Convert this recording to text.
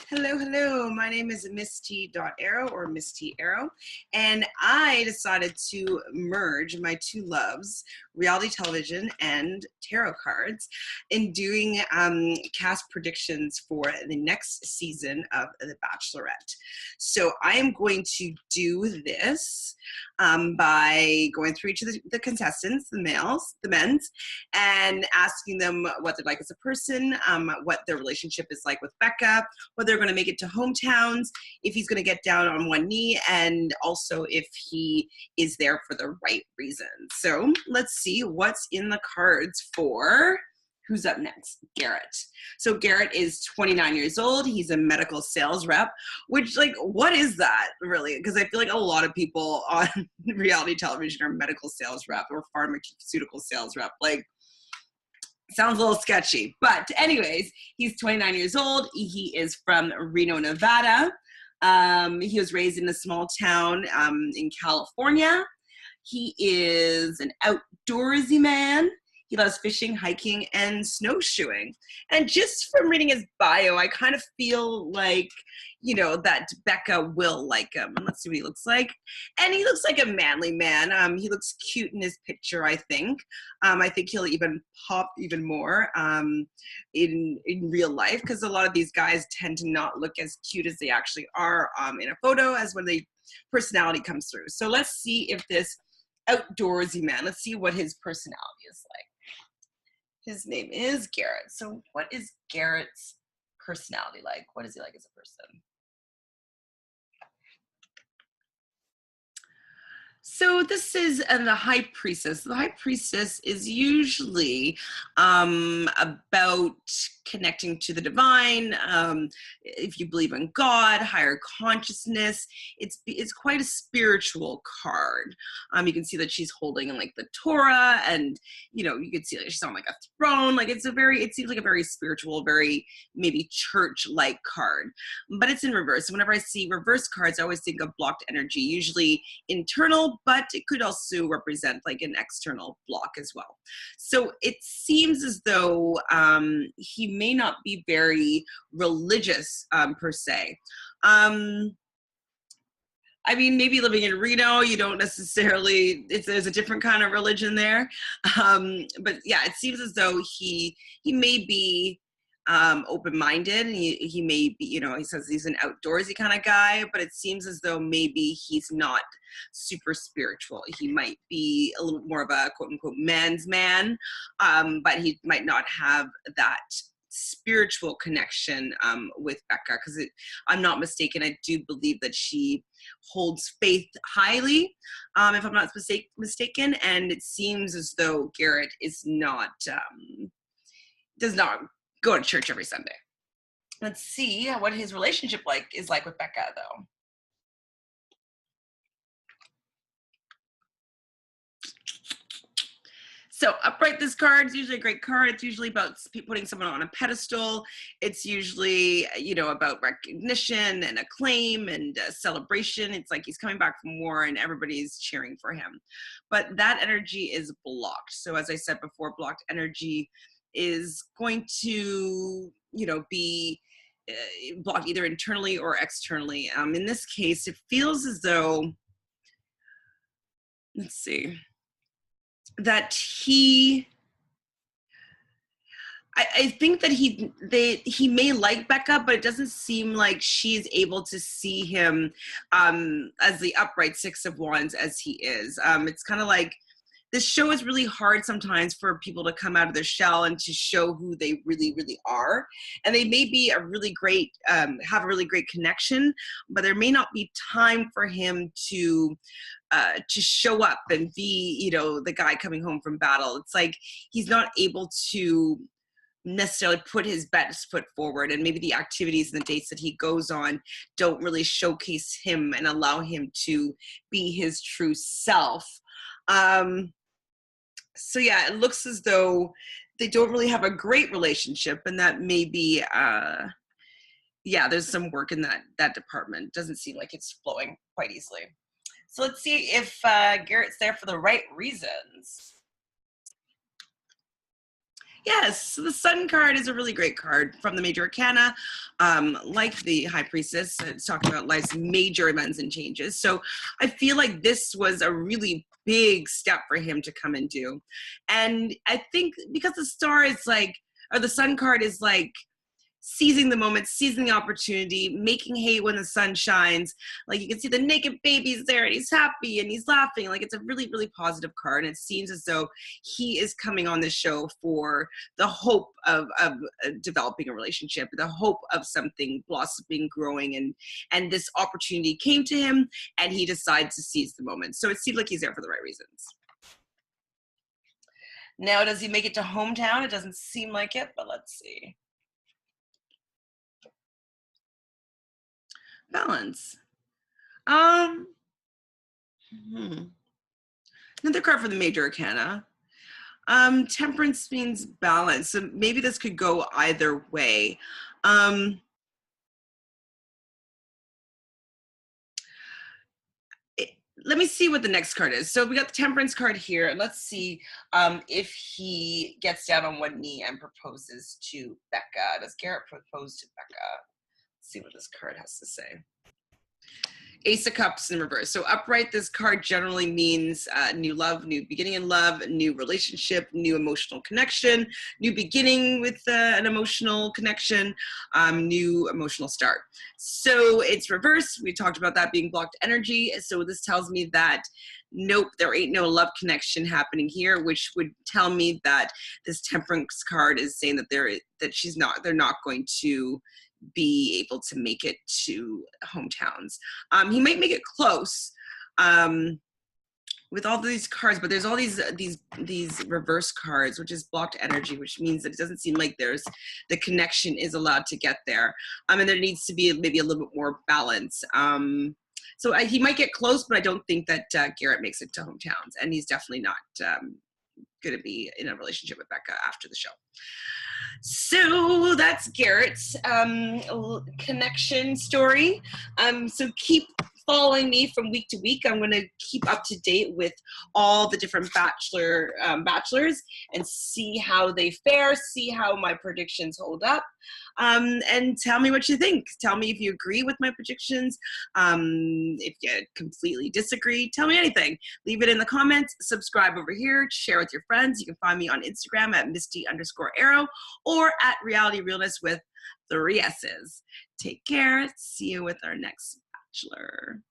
Hello, hello. My name is Misty.Arrow or Misty Arrow, and I decided to merge my two loves, reality television and tarot cards, in doing cast predictions for the next season of The Bachelorette. So I am going to do this by going through each of the contestants, the males, the men's, and asking them what they're like as a person, what their relationship is like with Becca, whether they're going to make it to hometowns, if he's going to get down on one knee, and also if he is there for the right reasons. So let's see what's in the cards for who's up next. Garrett. So Garrett is 29 years old. He's a medical sales rep, which, like, what is that really? Because I feel like a lot of people on reality television are medical sales rep or pharmaceutical sales rep. Like, sounds a little sketchy, but anyways, he's 29 years old. He is from Reno, Nevada. He was raised in a small town in California. He is an outdoorsy man. He loves fishing, hiking, and snowshoeing. And just from reading his bio, I kind of feel like, you know, that Becca will like him. And let's see what he looks like. And he looks like a manly man. He looks cute in his picture, I think. I think he'll even pop even more in real life, because a lot of these guys tend to not look as cute as they actually are in a photo as when the personality comes through. So let's see if this outdoorsy man, let's see what his personality is like. His name is Garrett. So what is Garrett's personality like? What is he like as a person? So this is the High Priestess. The High Priestess is usually about connecting to the divine. If you believe in God, higher consciousness, it's quite a spiritual card. You can see that she's holding like the Torah, and you know, you can see that she's on like a throne. Like it seems like a very spiritual, very maybe church-like card. But it's in reverse. So whenever I see reverse cards, I always think of blocked energy, usually internal, but it could also represent like an external block as well. So it seems as though he may not be very religious per se. I mean, maybe living in Reno, you don't necessarily, there's a different kind of religion there. But yeah, it seems as though he may be open-minded, and he may be, you know, he says he's an outdoorsy kind of guy, but it seems as though maybe he's not super spiritual. He might be a little bit more of a quote-unquote man's man, but he might not have that spiritual connection with Becca, because I'm not mistaken, I do believe that she holds faith highly, if I'm not mistaken, and it seems as though Garrett is not does not go to church every Sunday. Let's see what his relationship is like with Becca, though. So upright, this card is usually a great card. It's usually about putting someone on a pedestal. It's usually, you know, about recognition and acclaim and celebration. It's like he's coming back from war and everybody's cheering for him. But that energy is blocked. So as I said before, blocked energy is going to, you know, be blocked either internally or externally. In this case, it feels as though, let's see, that I think that he may like Becca, but it doesn't seem like she's able to see him as the upright Six of Wands as he is. It's kind of like this show is really hard sometimes for people to come out of their shell and to show who they really, really are. And they may be have a really great connection, but there may not be time for him to show up and be, you know, the guy coming home from battle. It's like he's not able to necessarily put his best foot forward, and maybe the activities and the dates that he goes on don't really showcase him and allow him to be his true self. So yeah, it looks as though they don't really have a great relationship, and that may be yeah, there's some work in that department. Doesn't seem like it's flowing quite easily. So let's see if Garrett's there for the right reasons. Yes, so the Sun card is a really great card from the Major Arcana. Like the High Priestess, it's talking about life's major events and changes. So I feel like this was a really big step for him to come and do. And I think because the star is like, or the Sun card is like, seizing the moment, seizing the opportunity, making hay when the sun shines. Like you can see the naked baby's there and he's happy and he's laughing. Like it's a really, really positive card. And it seems as though he is coming on this show for the hope of developing a relationship, the hope of something blossoming, growing, and this opportunity came to him and he decides to seize the moment. So it seems like he's there for the right reasons. Now, does he make it to hometown? It doesn't seem like it, but let's see. Balance. Another card for the Major Arcana. Temperance means balance. So maybe this could go either way. Let me see what the next card is. So we got the Temperance card here. Let's see if he gets down on one knee and proposes to Becca. Does Garrett propose to Becca? Let's see what this card has to say. Ace of Cups in reverse. So upright, this card generally means new love, new beginning in love, new relationship, new emotional connection, new beginning with an emotional connection, new emotional start. So it's reverse. We talked about that being blocked energy. So this tells me that nope, there ain't no love connection happening here, which would tell me that this Temperance card is saying that they're not going to be able to make it to hometowns. He might make it close with all these cards, but there's all these reverse cards, which is blocked energy, which means that it doesn't seem like the connection is allowed to get there. And there needs to be maybe a little bit more balance. So he might get close, but I don't think that Garrett makes it to hometowns, and he's definitely not going to be in a relationship with Becca after the show. So that's Garrett's connection story. So keep following me from week to week. I'm going to keep up to date with all the different bachelors and see how they fare, see how my predictions hold up, and tell me what you think. Tell me if you agree with my predictions. If you completely disagree, tell me anything. Leave it in the comments. Subscribe over here. Share with your friends. You can find me on Instagram at Misty_Arrow or at Reality Realness with 3 S's. Take care. See you with our next Bachelor.